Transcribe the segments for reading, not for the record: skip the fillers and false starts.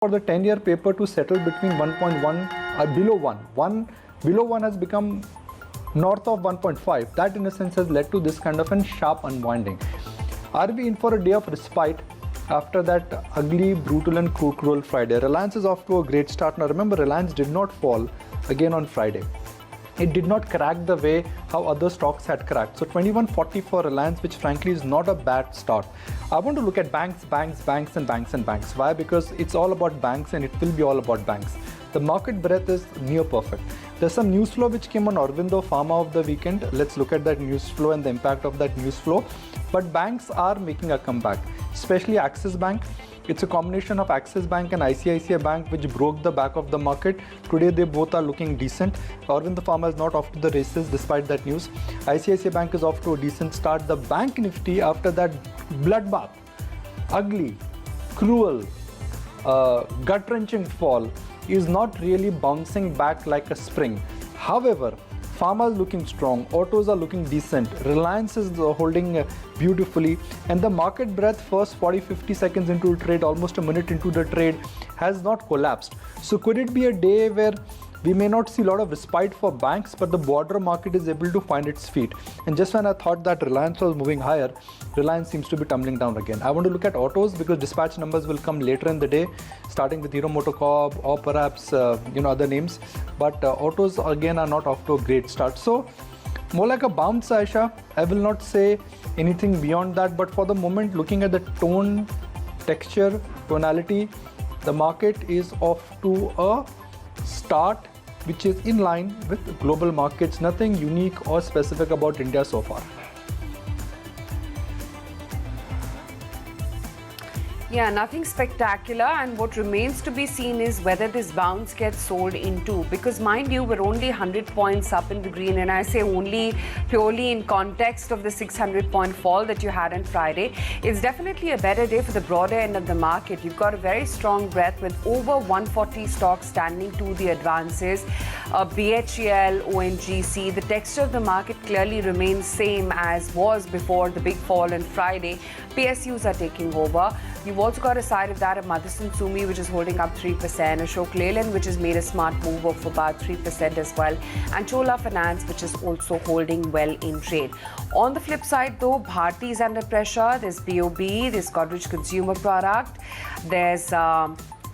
for the 10-year paper to settle between 1.1 or below 1. Below 1 has become north of 1.5. That in a sense has led to this kind of a sharp unwinding. Are we in for a day of respite after that ugly, brutal and cruel Friday? Reliance is off to a great start. Now remember, Reliance did not fall again on Friday. It did not crack the way how other stocks had cracked. So 2140 for Reliance, which frankly is not a bad start. I want to look at banks. Why? Because it's all about banks and it will be all about banks. The market breadth is near perfect. There's some news flow which came on IT-Pharma of the weekend. Let's look at that news flow and the impact of that news flow. But banks are making a comeback, especially Axis Bank. It's a combination of Axis Bank and ICICI Bank which broke the back of the market. Today they both are looking decent. IT-Pharma is not off to the races despite that news. ICICI Bank is off to a decent start. The bank Nifty, after that bloodbath, ugly, cruel, gut-wrenching fall, is not really bouncing back like a spring. However, Pharma is looking strong, autos are looking decent, Reliance is holding beautifully, and the market breadth first 40-50 seconds into the trade, almost a minute into the trade, has not collapsed. So could it be a day where we may not see a lot of respite for banks, but the broader market is able to find its feet? And just when I thought that Reliance was moving higher, Reliance seems to be tumbling down again. I want to look at autos because dispatch numbers will come later in the day, starting with Hero MotoCorp or perhaps other names. But autos again are not off to a great start. So more like a bounce, Aisha. I will not say anything beyond that. But for the moment, looking at the tone, texture, tonality, the market is off to a start which is in line with global markets. Nothing unique or specific about India so far. Yeah, nothing spectacular, and what remains to be seen is whether this bounce gets sold into, because mind you, we're only 100 points up in the green, and I say only purely in context of the 600 point fall that you had on Friday. It's definitely a better day for the broader end of the market. You've got a very strong breadth with over 140 stocks standing to the advances. BHEL, ONGC, the texture of the market clearly remains same as was before the big fall on Friday. PSUs are taking over. You've also got a side of that of Motherson Sumi, which is holding up 3%, Ashok Leyland, which has made a smart move of about 3% as well, and Chola Finance, which is also holding well in trade. On the flip side, though, Bharti is under pressure. There's BOB, there's Godrej Consumer Product, there's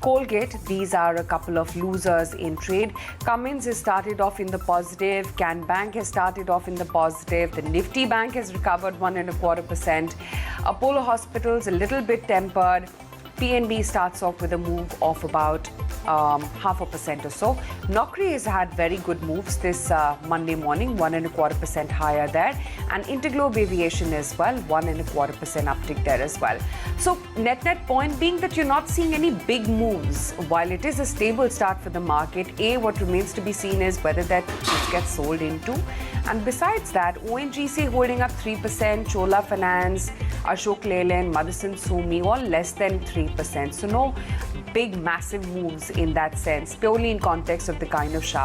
Colgate. These are a couple of losers in trade. Cummins has started off in the positive. Can Bank has started off in the positive. The Nifty Bank has recovered 1.25%. Apollo Hospitals a little bit tempered. PNB starts off with a move of about 0.5% or so. Naukri has had very good moves this Monday morning, 1.25% higher there, and Interglobe Aviation as well, 1.25% uptick there as well. So net point being that you're not seeing any big moves. While it is a stable start for the market, what remains to be seen is whether that just gets sold into. And besides that, ONGC holding up 3%, Chola Finance, Ashok Leyland, Motherson Sumi, all less than 3%. So no big massive moves in that sense, purely in context of the kind of sharp